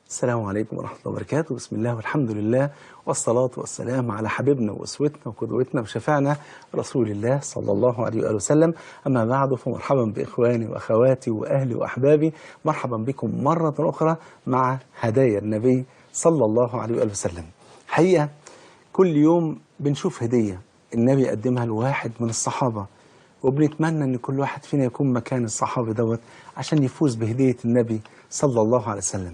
السلام عليكم ورحمة الله وبركاته. بسم الله والحمد لله والصلاة والسلام على حبيبنا وأسوتنا وقدوتنا وشفعنا رسول الله صلى الله عليه وآله وسلم. أما بعد، فمرحبا بإخواني وأخواتي وأهلي وأحبابي، مرحبا بكم مرة أخرى مع هدايا النبي صلى الله عليه وآله وسلم. حقيقة كل يوم بنشوف هدية النبي قدمها لواحد من الصحابة، وبنتمنى أن كل واحد فينا يكون مكان الصحابي دوت عشان يفوز بهدية النبي صلى الله عليه وسلم.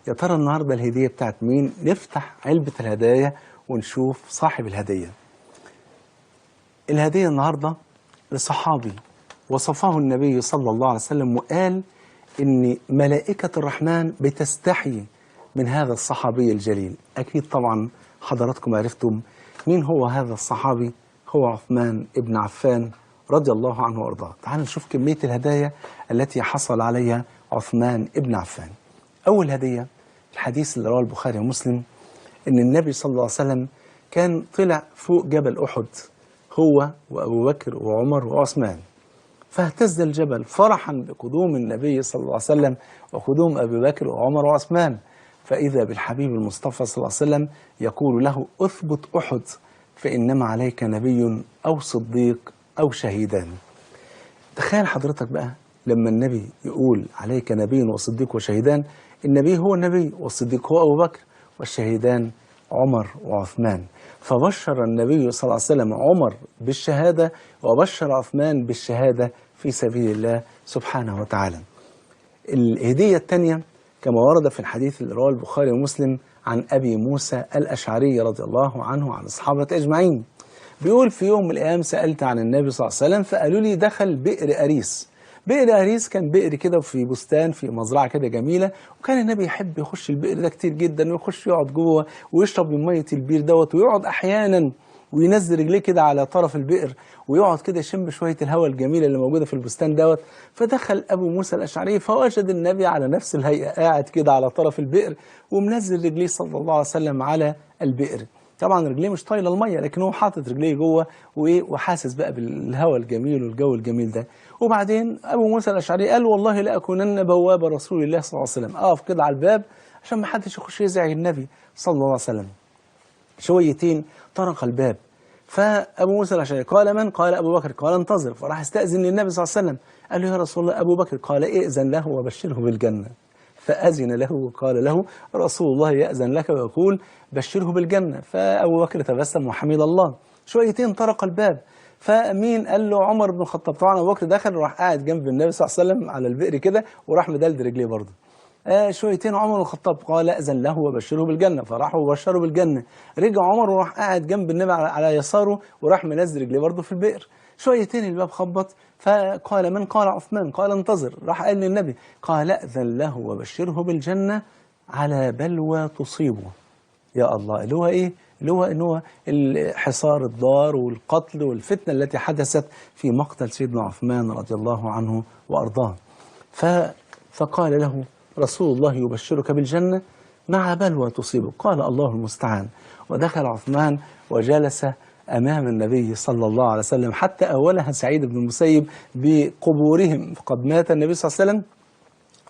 يا ترى النهاردة الهدية بتاعت مين؟ نفتح علبة الهدايا ونشوف صاحب الهدية. الهدية النهاردة لصحابي وصفه النبي صلى الله عليه وسلم، وقال إن ملائكة الرحمن بتستحي من هذا الصحابي الجليل. أكيد طبعا حضراتكم عرفتم مين هو هذا الصحابي. هو عثمان ابن عفان رضي الله عنه وارضاه. تعالوا نشوف كمية الهدايا التي حصل عليها عثمان ابن عفان. أول هدية، الحديث اللي رواه البخاري ومسلم، إن النبي صلى الله عليه وسلم كان طلع فوق جبل أحد هو وأبو بكر وعمر وعثمان، فاهتز الجبل فرحا بقدوم النبي صلى الله عليه وسلم وقدوم أبي بكر وعمر وعثمان، فإذا بالحبيب المصطفى صلى الله عليه وسلم يقول له: أثبت أحد فإنما عليك نبي أو صديق أو شهيدان. تخيل حضرتك بقى لما النبي يقول عليك نبي وصديق وشهيدان، النبي هو النبي والصديق هو أبو بكر والشهيدان عمر وعثمان. فبشر النبي صلى الله عليه وسلم عمر بالشهادة وبشر عثمان بالشهادة في سبيل الله سبحانه وتعالى. الهدية الثانية كما ورد في الحديث اللي رواه البخاري ومسلم عن أبي موسى الأشعري رضي الله عنه وعن الصحابة أجمعين، بيقول: في يوم من الأيام سألت عن النبي صلى الله عليه وسلم فقالوا لي دخل بئر أريس. بئر أريس كان بئر كده في بستان في مزرعة كده جميلة، وكان النبي يحب يخش البئر ده كتير جدا، ويخش يقعد جوه ويشرب من مية البير دوت، ويقعد أحيانا وينزل رجليه كده على طرف البئر ويقعد كده يشم شوية الهواء الجميلة اللي موجودة في البستان دوت. فدخل أبو موسى الأشعري فوجد النبي على نفس الهيئة قاعد كده على طرف البئر ومنزل رجليه صلى الله عليه وسلم على البئر. طبعا رجليه مش طايله الميه، لكن هو حاطط رجليه جوه وحاسس بقى بالهواء الجميل والجو الجميل ده. وبعدين ابو موسى الاشعري قال: والله لاكونن بواب رسول الله صلى الله عليه وسلم، اقف كده على الباب عشان ما حدش يخش يزعج النبي صلى الله عليه وسلم. شويتين طرق الباب، فابو موسى الاشعري قال: من؟ قال: ابو بكر. قال: انتظر. فراح استاذن للنبي صلى الله عليه وسلم، قال له: يا رسول الله ابو بكر. قال: ائذن له وبشره بالجنه. فأذن له وقال له: رسول الله يأذن لك ويقول بشره بالجنة. فأبو بكر تبسم وحمد الله. شويتين طرق الباب، فمين؟ قال له: عمر بن الخطاب. طبعا أبو بكر دخل وراح قاعد جنب النبي صلى الله عليه وسلم على البئر كده وراح مدلد رجليه برضه. شويتين عمر بن الخطاب قال: أذن له وبشره بالجنة، فراحوا وبشروا بالجنة. رجع عمر وراح قاعد جنب النبي على يساره وراح منزل رجليه برضه في البئر. شويتين الباب خبط، فقال: من؟ قال: عثمان. قال: انتظر. راح قال للنبي، قال: أذن له وبشره بالجنة على بلوى تصيبه. يا الله، اللي هو ايه؟ اللي هو ان هو الحصار الدار والقتل والفتنة التي حدثت في مقتل سيدنا عثمان رضي الله عنه وأرضاه. فقال له رسول الله: يبشرك بالجنة مع بلوى تصيبه. قال: الله المستعان. ودخل عثمان وجلس أمام النبي صلى الله عليه وسلم، حتى أولها سعيد بن المسيب بقبورهم. قد مات النبي صلى الله عليه وسلم،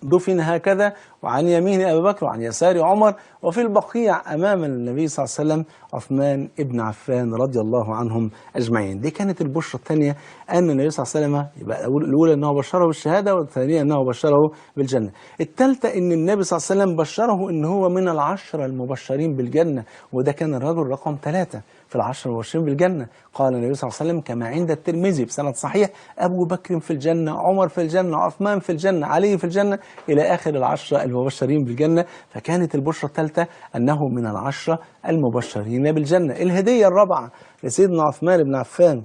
دفن هكذا، وعن يمين أبي بكر وعن يسار عمر، وفي البقيع أمام النبي صلى الله عليه وسلم عثمان ابن عفان رضي الله عنهم أجمعين. دي كانت البشرة الثانية، أن النبي صلى الله عليه وسلم، يبقى الأولى أنه بشره بالشهادة، والثانية أنه بشره بالجنة. الثالثة أن النبي صلى الله عليه وسلم بشره أنه هو من العشرة المبشرين بالجنة، وده كان الرجل رقم 3 في العشرة المبشرين بالجنة. قال النبي صلى الله عليه وسلم كما عند الترمذي بسند صحيح: أبو بكر في الجنة، عمر في الجنة، عثمان في الجنة، علي في الجنة، إلى آخر العشرة المبشرين بالجنة. فكانت البشرة الثالثة أنه من العشرة المبشرين بالجنة. الهدية الرابعة لسيدنا عثمان بن عفان،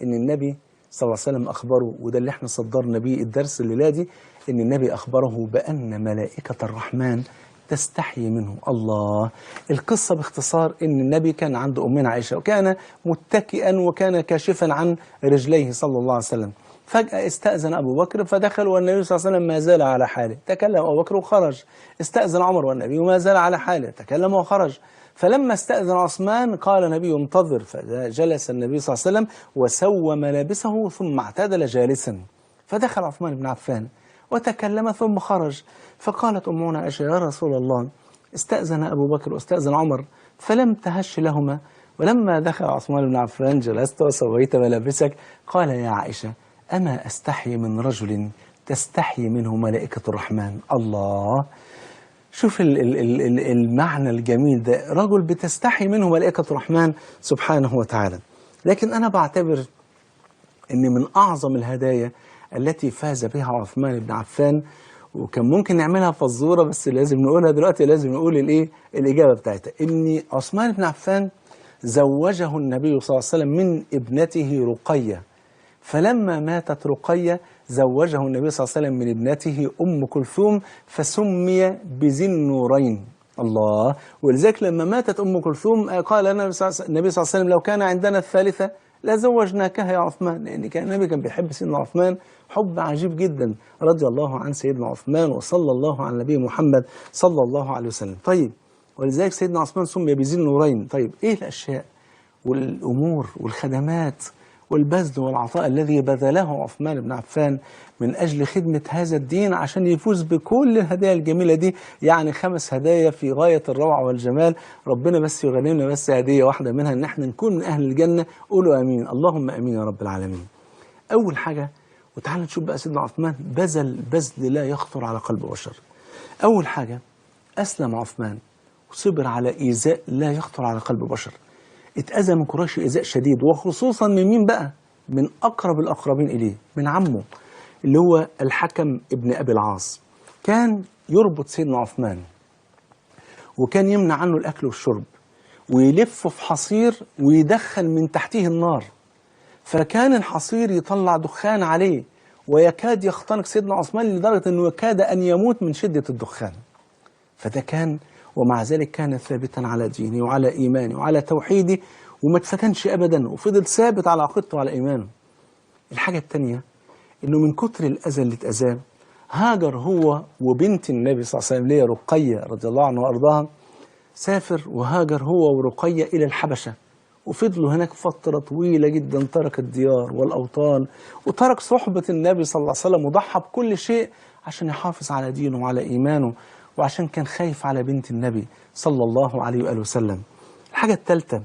إن النبي صلى الله عليه وسلم أخبره، وده اللي احنا صدرنا بيه الدرس الليلة دي، إن النبي أخبره بأن ملائكة الرحمن تستحي منه. الله. القصة باختصار إن النبي كان عند أمنا عائشة، وكان متكئا وكان كاشفا عن رجليه صلى الله عليه وسلم. فجأة استأذن أبو بكر فدخل، والنبي صلى الله عليه وسلم ما زال على حاله. تكلم أبو بكر وخرج. استأذن عمر والنبي وما زال على حاله. تكلم وخرج. فلما استأذن عثمان قال النبي: انتظر. فجلس النبي صلى الله عليه وسلم وسوى ملابسه ثم اعتدل جالسا. فدخل عثمان بن عفان وتكلم ثم خرج. فقالت أمنا عائشة: يا رسول الله، استأذن أبو بكر واستأذن عمر فلم تهش لهما. ولما دخل عثمان بن عفان جلست وسويت ملابسك قال يا عائشة أما أستحي من رجل تستحي منه ملائكة الرحمن. الله، شوف المعنى الجميل ده، رجل بتستحي منه ملائكة الرحمن سبحانه وتعالى. لكن أنا بعتبر أن من أعظم الهدايا التي فاز بها عثمان بن عفان، وكان ممكن نعملها فزورة بس لازم نقولها دلوقتي، لازم نقول الإجابة بتاعتها، أن عثمان بن عفان زوجه النبي صلى الله عليه وسلم من ابنته رقية، فلما ماتت رقية زوجه النبي صلى الله عليه وسلم من ابنته أم كلثوم فسمي بذي النورين. الله، ولذلك لما ماتت أم كلثوم قال النبي صلى الله عليه وسلم لو كان عندنا الثالثة لزوجناكها يا عثمان، لأن كان النبي كان بيحب سيدنا عثمان حب عجيب جدا رضي الله عن سيدنا عثمان، وصلى الله على النبي محمد صلى الله عليه وسلم. طيب، ولذلك سيدنا عثمان سمي بذي النورين. طيب، إيه الأشياء والأمور والخدمات والبذل والعطاء الذي بذله عثمان بن عفان من أجل خدمة هذا الدين عشان يفوز بكل الهدايا الجميلة دي؟ يعني 5 هدايا في غاية الروعة والجمال. ربنا بس يغنمنا بس هدية واحدة منها، إن احنا نكون من أهل الجنة. قولوا آمين، اللهم آمين يا رب العالمين. أول حاجة، وتعالوا نشوف بقى سيدنا عثمان بذل لا يخطر على قلب بشر. أول حاجة، أسلم عثمان وصبر على إيذاء لا يخطر على قلب بشر. اتأذى من قريش إيذاء شديد، وخصوصا من مين بقى؟ من أقرب الأقربين إليه، من عمه اللي هو الحكم ابن أبي العاص. كان يربط سيدنا عثمان، وكان يمنع عنه الأكل والشرب، ويلفه في حصير ويدخل من تحته النار، فكان الحصير يطلع دخان عليه ويكاد يختنق سيدنا عثمان لدرجة أنه يكاد أن يموت من شدة الدخان. فده كان، ومع ذلك كان ثابتا على دينه وعلى إيمانه وعلى توحيده، وما اتفتنش أبدا، وفضل ثابت على عقيدته وعلى إيمانه. الحاجة التانية، إنه من كتر الأذى اللي اتأذاه هاجر هو وبنت النبي صلى الله عليه وسلم اللي هي رقية رضي الله عنها وأرضاها، سافر وهاجر هو ورقية إلى الحبشة، وفضلوا هناك فترة طويلة جدا. ترك الديار والأوطان وترك صحبة النبي صلى الله عليه وسلم، وضحى بكل شيء عشان يحافظ على دينه وعلى إيمانه، وعشان كان خايف على بنت النبي صلى الله عليه وآله وسلم. الحاجة الثالثة،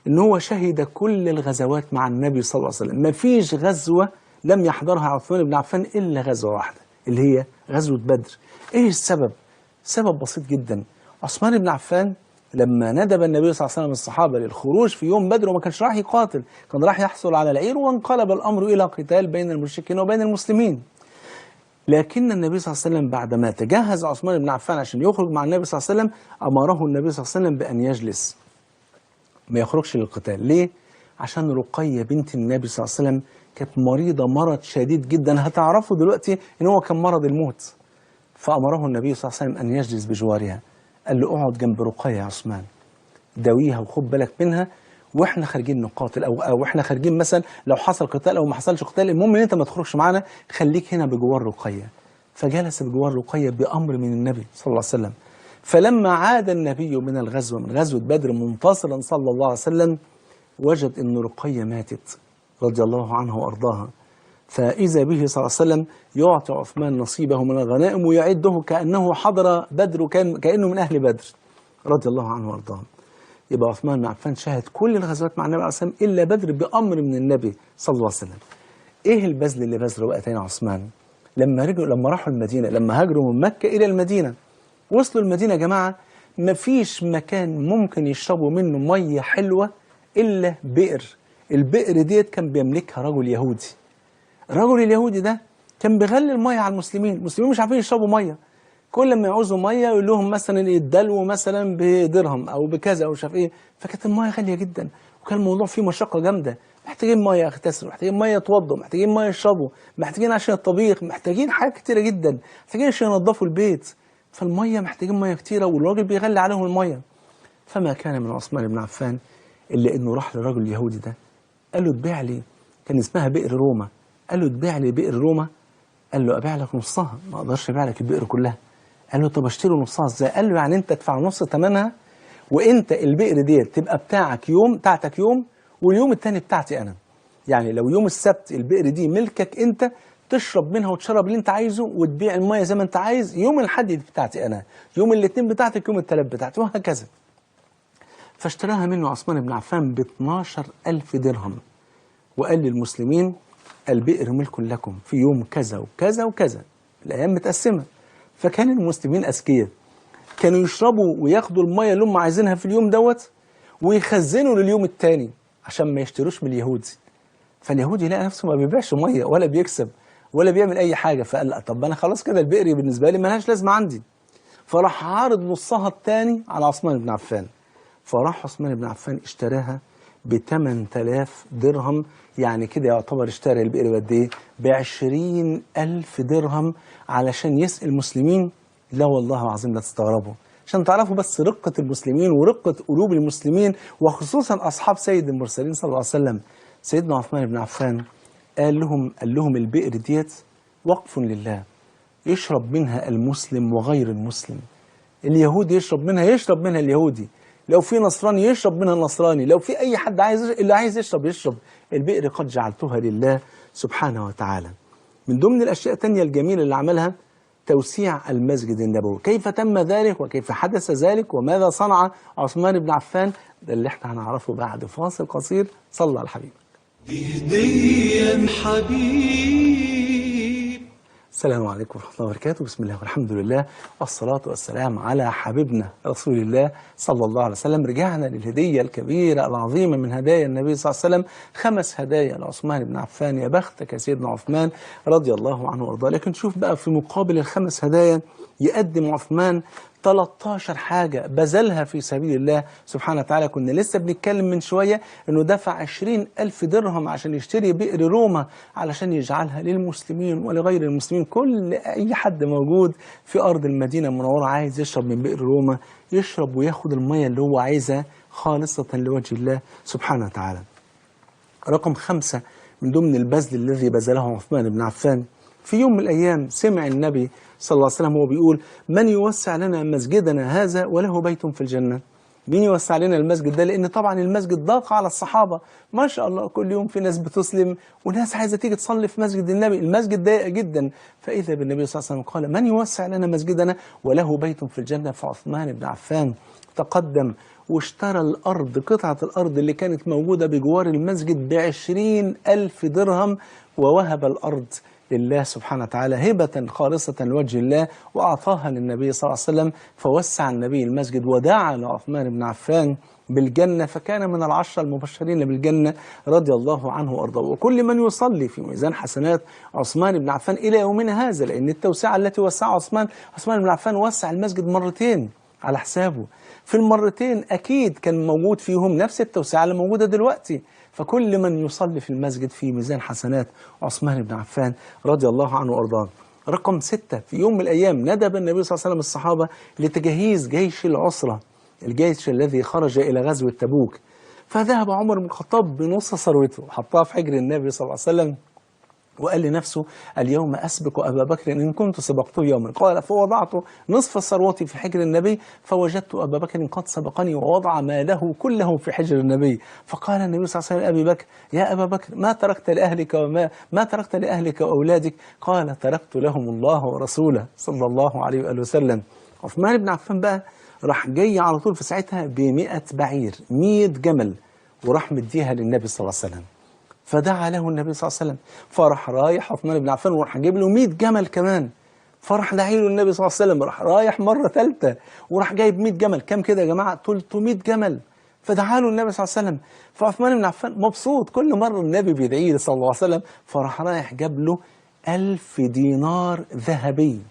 إن هو شهد كل الغزوات مع النبي صلى الله عليه وسلم. ما فيش غزوة لم يحضرها عثمان بن عفان إلا غزوة واحدة، اللي هي غزوة بدر. إيه السبب؟ سبب بسيط جدا. عثمان بن عفان لما ندب النبي صلى الله عليه وسلم الصحابة للخروج في يوم بدر، وما كانش راح يقاتل، كان راح يحصل على العير، وانقلب الأمر إلى قتال بين المشركين وبين المسلمين. لكن النبي صلى الله عليه وسلم بعدما تجهز عثمان بن عفان عشان يخرج مع النبي صلى الله عليه وسلم، أمره النبي صلى الله عليه وسلم بأن يجلس ما يخرجش للقتال. ليه؟ عشان رقية بنت النبي صلى الله عليه وسلم كانت مريضة مرض شديد جدا، هتعرفوا دلوقتي إن هو كان مرض الموت. فأمره النبي صلى الله عليه وسلم أن يجلس بجوارها، قال له اقعد جنب رقية يا عثمان، داويها وخد بالك منها، واحنا خارجين نقاتل او احنا خارجين مثلا لو حصل قتال او ما حصلش قتال، المهم ان انت ما تخرجش معانا، خليك هنا بجوار رقية. فجلس بجوار رقية بأمر من النبي صلى الله عليه وسلم. فلما عاد النبي من الغزوة، من غزوة بدر منتصرا صلى الله عليه وسلم، وجد ان رقية ماتت رضي الله عنها وارضاها. فإذا به صلى الله عليه وسلم يعطي عثمان نصيبه من الغنائم ويعده كأنه حضر بدر، كأنه من أهل بدر رضي الله عنه وارضاه. يبقى عثمان بن عفان شهد كل الغزوات مع النبي عليه الصلاة والسلام إلا بدر بأمر من النبي صلى الله عليه وسلم. إيه البذل اللي بذله بقى تاني عثمان؟ لما راحوا المدينة، لما هاجروا من مكة إلى المدينة، وصلوا المدينة يا جماعة، مفيش مكان ممكن يشربوا منه مية حلوة إلا بئر. البئر ديت كان بيملكها رجل يهودي. الرجل اليهودي ده كان بيغلي المية على المسلمين، المسلمين مش عارفين يشربوا مية، كل ما يعوزوا مية يقول لهم مثلا الدلو مثلا بدرهم او بكذا او مش عارف ايه، فكانت المية غالية جدا، وكان الموضوع فيه مشقة جامدة. محتاجين مية يغتسلوا، محتاجين مية يتوضوا، محتاجين مية يشربوا، محتاجين عشان الطبيخ، محتاجين حاجات كتيرة جدا، محتاجين عشان ينظفوا البيت. فالمية محتاجين مية كتيرة، والراجل بيغلي عليهم المية. فما كان من عثمان بن عفان الا انه راح للرجل اليهودي ده، قال له اتباع لي، كان اسمها بئر روما، قال له اتباع لي بئر روما. قال له ابيع لك نصها، ما اقدرش ابيع لك البئر كلها. قال له طب اشتري نصها ازاي؟ قال له يعني انت تدفع نص ثمنها، وانت البئر ديت تبقى بتاعتك يوم، واليوم الثاني بتاعتي انا. يعني لو يوم السبت البئر دي ملكك انت، تشرب منها وتشرب اللي انت عايزه وتبيع المية زي ما انت عايز، يوم الحد دي بتاعتي انا، يوم الاثنين بتاعتك، يوم الثلاث بتاعتي، وهكذا. فاشتراها منه عثمان بن عفان ب12,000 درهم، وقال للمسلمين البئر ملك لكم في يوم كذا وكذا وكذا، الأيام متقسمة. فكان المسلمين أذكياء، كانوا يشربوا وياخدوا المية اللي هم عايزينها في اليوم دوت ويخزنوا لليوم التاني عشان ما يشتروش من اليهودي. فاليهودي يلاقي نفسه ما بيبيعش مية ولا بيكسب ولا بيعمل أي حاجة، فقال لا طب أنا خلاص كده البئر بالنسبة لي ملهاش لازمة عندي. فراح عارض نصها التاني على عثمان بن عفان. فراح عثمان بن عفان اشتراها ب8000 درهم، يعني كده يعتبر اشترى البئر قد ايه؟ ب20,000 درهم علشان يسقي المسلمين. لا والله العظيم لا تستغربوا، عشان تعرفوا بس رقة المسلمين ورقة قلوب المسلمين، وخصوصا أصحاب سيد المرسلين صلى الله عليه وسلم. سيدنا عثمان بن عفان قال لهم البئر ديت وقف لله، يشرب منها المسلم وغير المسلم. اليهودي يشرب منها اليهودي، لو في نصراني يشرب منها النصراني، لو في أي حد اللي عايز يشرب. البئر قد جعلتها لله سبحانه وتعالى. من ضمن الأشياء التانية الجميلة اللي عملها توسيع المسجد النبوي. كيف تم ذلك وكيف حدث ذلك وماذا صنع عثمان بن عفان؟ ده اللي احنا هنعرفه بعد فاصل قصير. صلى على الحبيب. بهديا حبيب. السلام عليكم ورحمة الله وبركاته. بسم الله والحمد لله والصلاة والسلام على حبيبنا رسول الله صلى الله عليه وسلم. رجعنا للهدية الكبيرة العظيمة من هدايا النبي صلى الله عليه وسلم، 5 هدايا لعثمان بن عفان. يا بختك يا سيدنا عثمان رضي الله عنه وارضاه. لكن شوف بقى في مقابل ال5 هدايا يقدم عثمان 13 حاجة بذلها في سبيل الله سبحانه وتعالى. كنا لسه بنتكلم من شوية أنه دفع 20,000 درهم عشان يشتري بئر روما علشان يجعلها للمسلمين ولغير المسلمين. كل أي حد موجود في أرض المدينة المنورة عايز يشرب من بئر روما يشرب وياخد المية اللي هو عايزها خالصة لوجه الله سبحانه وتعالى. رقم 5 من ضمن البذل الذي بذله عثمان بن عفان، في يوم من الأيام سمع النبي صلى الله عليه وسلم وهو بيقول من يوسع لنا مسجدنا هذا وله بيت في الجنة. مين يوسع لنا المسجد ده؟ لأن طبعا المسجد ضاق على الصحابة، ما شاء الله كل يوم في ناس بتسلم وناس عايزة تيجي تصلي في مسجد النبي، المسجد ضيق جدا. فإذا بالنبي صلى الله عليه وسلم قال من يوسع لنا مسجدنا وله بيت في الجنة. فعثمان بن عفان تقدم واشترى الأرض، قطعة الأرض اللي كانت موجودة بجوار المسجد ب20,000 درهم، ووهب الأرض لله سبحانه وتعالى هبة خالصة لوجه الله، وأعطاها للنبي صلى الله عليه وسلم. فوسع النبي المسجد ودعا لعثمان بن عفان بالجنة، فكان من ال10 المبشرين بالجنة رضي الله عنه وأرضاه. وكل من يصلي في ميزان حسنات عثمان بن عفان إلى يومنا هذا، لأن التوسعة التي وسعها عثمان بن عفان وسع المسجد مرتين على حسابه. في المرتين أكيد كان موجود فيهم نفس التوسعة اللي موجودة دلوقتي. فكل من يصلي في المسجد في ميزان حسنات عثمان بن عفان رضي الله عنه وأرضاه. رقم 6 في يوم من الأيام ندب النبي صلى الله عليه وسلم الصحابة لتجهيز جيش العسرة، الجيش الذي خرج إلى غزوة تبوك. فذهب عمر بن الخطاب بنص ثروته حطها في حجر النبي صلى الله عليه وسلم، وقال لنفسه اليوم أسبق أبا بكر إن كنت سبقته يوما. قال فوضعت نصف ثروتي في حجر النبي فوجدت أبا بكر قد سبقني ووضع ماله كله في حجر النبي. فقال النبي صلى الله عليه وسلم أبي بكر يا أبا بكر ما تركت لأهلك ما تركت لأهلك وأولادك؟ قال تركت لهم الله ورسوله صلى الله عليه وآله وسلم. عثمان بن عفان بقى راح جاي على طول في ساعتها ب100 بعير، 100 جمل، وراح مديها للنبي صلى الله عليه وسلم. فدعا له النبي صلى الله عليه وسلم، فرح رايح عثمان بن عفان وراح جايب له 100 جمل كمان. فرح داعي له النبي صلى الله عليه وسلم، راح رايح مرة ثالثة وراح جايب 100 جمل. كم كده يا جماعة؟ 300 جمل. فدعا له النبي صلى الله عليه وسلم. فعثمان بن عفان مبسوط، كل مرة النبي بيدعي له صلى الله عليه وسلم. فراح رايح جاب له 1000 دينار ذهبي،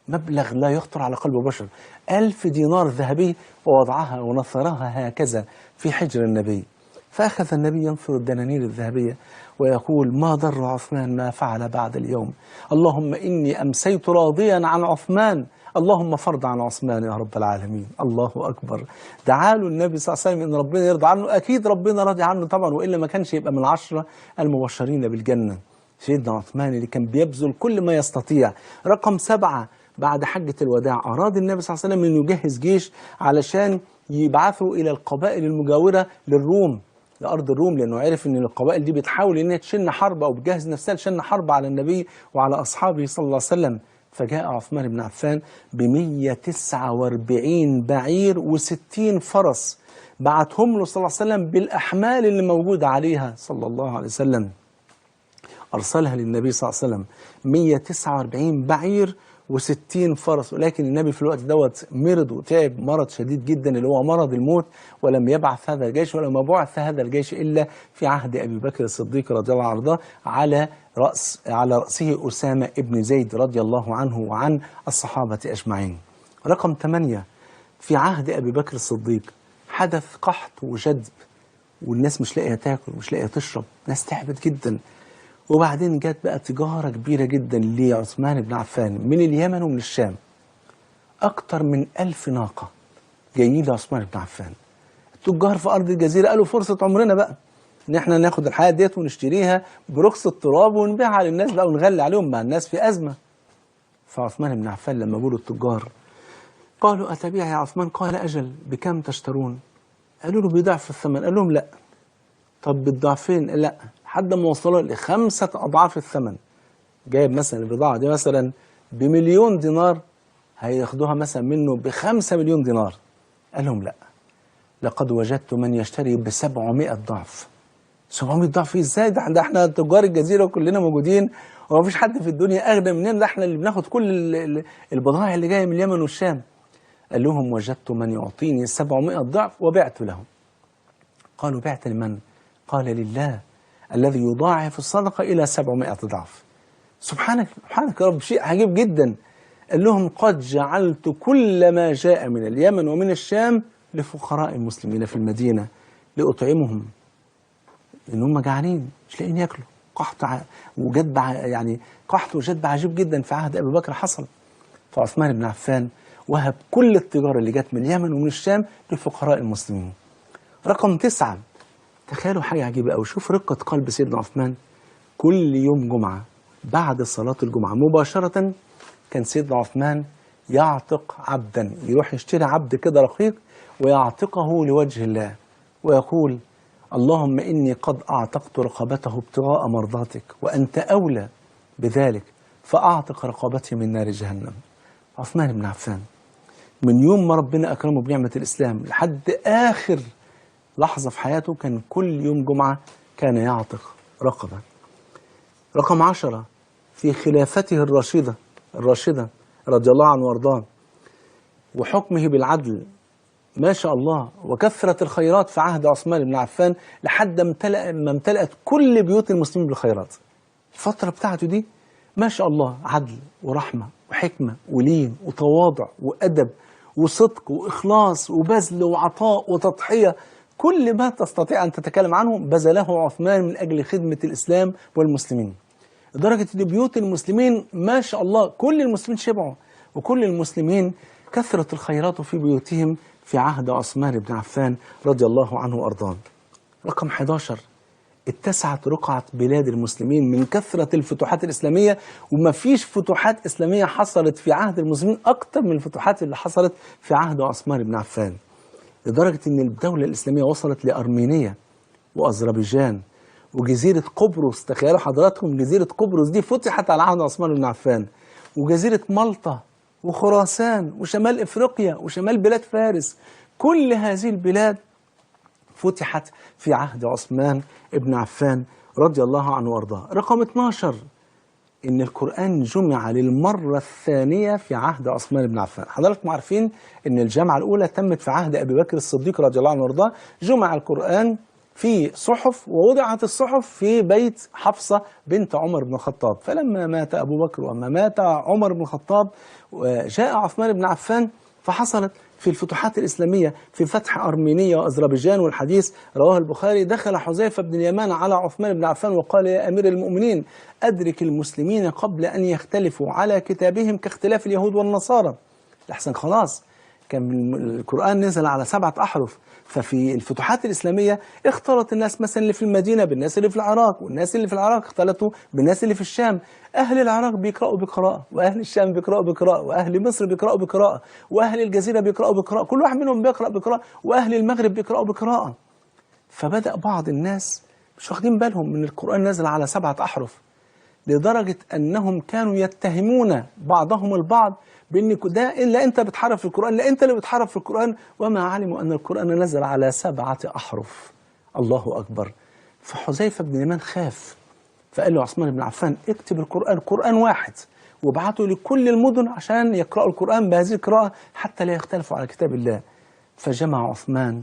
مبلغ لا يخطر على قلب بشر، 1000 دينار ذهبي، ووضعها ونثرها هكذا في حجر النبي. فأخذ النبي ينثر الدنانير الذهبية ويقول ما ضر عثمان ما فعل بعد اليوم، اللهم إني أمسيت راضيا عن عثمان، اللهم فرض عن عثمان يا رب العالمين. الله أكبر. دعا له النبي صلى الله عليه وسلم إن ربنا يرضى عنه. أكيد ربنا راضي عنه طبعا، وإلا ما كانش يبقى من 10 المبشرين بالجنة. سيدنا عثمان اللي كان بيبذل كل ما يستطيع. رقم 7 بعد حجة الوداع أراد النبي صلى الله عليه وسلم أن يجهز جيش علشان يبعثوا إلى القبائل المجاورة للروم. لأرض الروم، لأنه عرف إن القبائل دي بتحاول إنها تشن حرب أو بتجهز نفسها لشن حرب على النبي وعلى أصحابه صلى الله عليه وسلم. فجاء عثمان بن عفان ب 149 بعير و60 فرس، بعتهم له صلى الله عليه وسلم بالأحمال اللي موجودة عليها صلى الله عليه وسلم. أرسلها للنبي صلى الله عليه وسلم 149 بعير و60 فرس، ولكن النبي في الوقت دوت مرض وتعب مرض شديد جدا اللي هو مرض الموت، ولم يبعث هذا الجيش، ولما بعث هذا الجيش إلا في عهد أبي بكر الصديق رضي الله عنه وارضاه، على رأسه أسامة ابن زيد رضي الله عنه وعن الصحابة أجمعين. رقم 8، في عهد أبي بكر الصديق حدث قحط وجدب، والناس مش لاقية تاكل ومش لاقية تشرب، ناس تعبت جدا. وبعدين جت بقى تجارة كبيرة جدا لعثمان بن عفان من اليمن ومن الشام، أكتر من 1000 ناقة جايين لعثمان بن عفان. التجار في أرض الجزيرة قالوا فرصة عمرنا بقى إن إحنا ناخد الحياة ديت ونشتريها برخص التراب ونبيعها للناس بقى ونغلي عليهم، مع الناس في أزمة. فعثمان بن عفان لما جولوا التجار قالوا أتبيع يا عثمان؟ قال أجل، بكم تشترون؟ قالوا له بضعف الثمن. قال لهم لا. طب بالضعفين؟ لا، لحد ما وصلوا ل5 أضعاف الثمن. جايب مثلا البضاعة دي مثلا ب1,000,000 دينار، هياخدوها مثلا منه ب5,000,000 دينار. قال لهم لا، لقد وجدت من يشتري ب700 ضعف. 700 ضعف ازاي؟ ده احنا تجار الجزيرة وكلنا موجودين ومفيش حد في الدنيا أغنى مننا، ده احنا اللي بناخد كل البضائع اللي جاية من اليمن والشام. قال لهم وجدت من يعطيني 700 ضعف وبعت له. قالوا بعت لمن؟ قال لله الذي يضاعف الصدقة إلى 700 ضعف. سبحانك سبحانك يا رب، شيء عجيب جدا. قال لهم قد جعلت كل ما جاء من اليمن ومن الشام لفقراء المسلمين في المدينة لأطعمهم، لأن هم جعانين مش لاقيين ياكلوا. وجدب، يعني قحط وجدب عجيب جدا في عهد أبي بكر حصل. فعثمان بن عفان وهب كل التجارة اللي جت من اليمن ومن الشام لفقراء المسلمين. رقم 9، تخيلوا حاجة عجيبة أوي، شوف رقة قلب سيدنا عثمان. كل يوم جمعة بعد صلاة الجمعة مباشرة كان سيدنا عثمان يعتق عبدا، يروح يشتري عبد كده رقيق ويعتقه لوجه الله، ويقول اللهم إني قد أعتقت رقبته ابتغاء مرضاتك وأنت أولى بذلك، فأعتق رقبتي من نار جهنم. عثمان بن عفان من يوم ما ربنا أكرمه بنعمة الإسلام لحد آخر لحظة في حياته كان كل يوم جمعة كان يعتق رقبة. رقم 10، في خلافته الراشدة رضي الله عنه وارضاه وحكمه بالعدل ما شاء الله وكثرة الخيرات في عهد عثمان بن عفان لحد ما امتلأت كل بيوت المسلمين بالخيرات. الفترة بتاعته دي ما شاء الله عدل ورحمة وحكمة ولين وتواضع وأدب وصدق وإخلاص وبذل وعطاء وتضحية، كل ما تستطيع أن تتكلم عنه بذله عثمان من أجل خدمة الإسلام والمسلمين، لدرجة أن بيوت المسلمين ما شاء الله كل المسلمين شبعوا، وكل المسلمين كثرت الخيرات في بيوتهم في عهد عثمان بن عفان رضي الله عنه وأرضاه. رقم 11، اتسعت رقعة بلاد المسلمين من كثرة الفتوحات الإسلامية، وما فيش فتوحات إسلامية حصلت في عهد المسلمين أكثر من الفتوحات اللي حصلت في عهد عثمان بن عفان، لدرجة أن الدولة الإسلامية وصلت لأرمينيا وأذربيجان وجزيرة قبرص. تخيلوا حضراتكم جزيرة قبرص دي فتحت على عهد عثمان بن عفان، وجزيرة مالطا وخراسان وشمال إفريقيا وشمال بلاد فارس، كل هذه البلاد فتحت في عهد عثمان بن عفان رضي الله عنه وارضاه. رقم 12، إن القرآن جمع للمرة الثانية في عهد عثمان بن عفان. حضراتكم عارفين إن الجمعة الأولى تمت في عهد أبي بكر الصديق رضي الله عنه وارضاه، جمع القرآن في صحف ووضعت الصحف في بيت حفصة بنت عمر بن الخطاب. فلما مات أبو بكر وما مات عمر بن الخطاب جاء عثمان بن عفان، فحصلت في الفتوحات الإسلامية في فتح أرمينيا وأذربيجان، والحديث رواه البخاري دخل حذيفة بن اليمان على عثمان بن عفان وقال يا أمير المؤمنين أدرك المسلمين قبل أن يختلفوا على كتابهم كاختلاف اليهود والنصارى. لحسن خلاص كان القرآن نزل على 7 أحرف، ففي الفتوحات الإسلامية اختلط الناس مثلا اللي في المدينة بالناس اللي في العراق، والناس اللي في العراق اختلطوا بالناس اللي في الشام. أهل العراق بيقرأوا بقراءة، وأهل الشام بيقرأوا بقراءة، وأهل مصر بيقرأوا بقراءة، وأهل الجزيرة بيقرأوا بقراءة، كل واحد منهم بيقرأ بقراءة، وأهل المغرب بيقرأوا بقراءة. فبدأ بعض الناس مش واخدين بالهم من القرآن نزل على 7 أحرف، لدرجة أنهم كانوا يتهمون بعضهم البعض بأن ده إلا أنت بتحرف في القرآن، لا أنت اللي بتحرف في القرآن، وما علموا أن القرآن نزل على 7 أحرف. الله أكبر. فحذيفة بن اليمان خاف، فقال له عثمان بن عفان اكتب القرآن قرآن واحد وابعته لكل المدن عشان يقرأوا القرآن بهذه القراءة حتى لا يختلفوا على كتاب الله. فجمع عثمان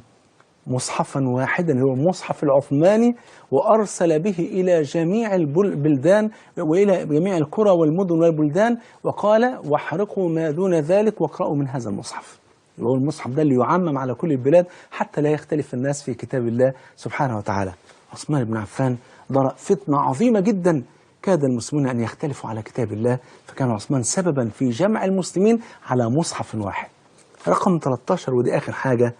مصحفا واحدا هو المصحف العثماني، وأرسل به إلى جميع البلدان وإلى جميع القرى والمدن والبلدان، وقال واحرقوا ما دون ذلك واقرأوا من هذا المصحف. هو المصحف ده اللي يعمم على كل البلاد حتى لا يختلف الناس في كتاب الله سبحانه وتعالى. عثمان بن عفان ضرأ فتنة عظيمة جدا، كاد المسلمون أن يختلفوا على كتاب الله، فكان عثمان سببا في جمع المسلمين على مصحف واحد. رقم 13 ودي آخر حاجة،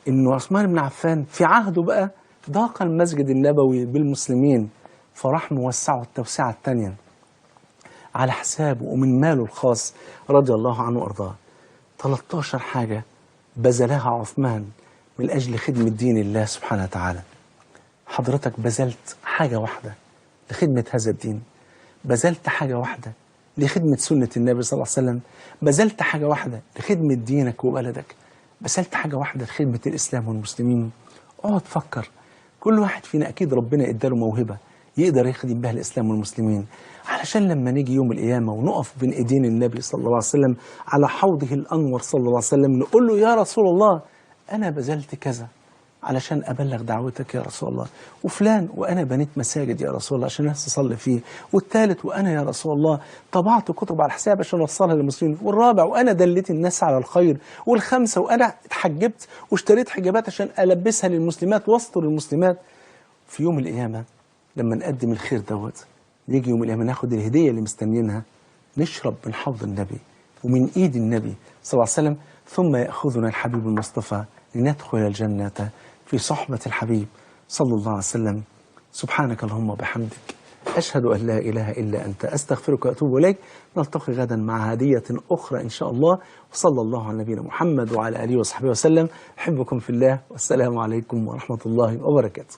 إنه عثمان بن عفان في عهده بقى ضاق المسجد النبوي بالمسلمين، فراح موسعه التوسعة الثانية على حسابه ومن ماله الخاص رضي الله عنه وأرضاه. 13 حاجة بذلها عثمان من أجل خدمة دين الله سبحانه وتعالى. حضرتك بذلت حاجة واحدة لخدمة هذا الدين، بذلت حاجة واحدة لخدمة سنة النبي صلى الله عليه وسلم، بذلت حاجة واحدة لخدمة دينك وبلدك، بذلت حاجة واحدة لخدمة الإسلام والمسلمين. اقعد فكر، كل واحد فينا أكيد ربنا إداله موهبة يقدر يخدم بها الإسلام والمسلمين، علشان لما نيجي يوم القيامة ونقف بين إيدين النبي صلى الله عليه وسلم على حوضه الأنور صلى الله عليه وسلم نقول له يا رسول الله أنا بذلت كذا علشان أبلغ دعوتك يا رسول الله، وفلان وأنا بنيت مساجد يا رسول الله عشان الناس تصلي فيه، والثالث وأنا يا رسول الله طبعت كتب على حساب عشان أوصلها للمسلمين، والرابع وأنا دليت الناس على الخير، والخامسة وأنا اتحجبت واشتريت حجابات عشان ألبسها للمسلمات واستر المسلمات. في يوم القيامة لما نقدم الخير دوت، نيجي يوم القيامة ناخد الهدية اللي مستنيينها، نشرب من حوض النبي ومن إيد النبي صلى الله عليه وسلم، ثم يأخذنا الحبيب المصطفى لندخل الجنة في صحبة الحبيب صلى الله عليه وسلم. سبحانك اللهم وبحمدك أشهد أن لا إله إلا أنت أستغفرك وأتوب إليك. نلتقي غدا مع هدية أخرى إن شاء الله، وصلى الله على نبينا محمد وعلى آله وصحبه وسلم. أحبكم في الله، والسلام عليكم ورحمة الله وبركاته.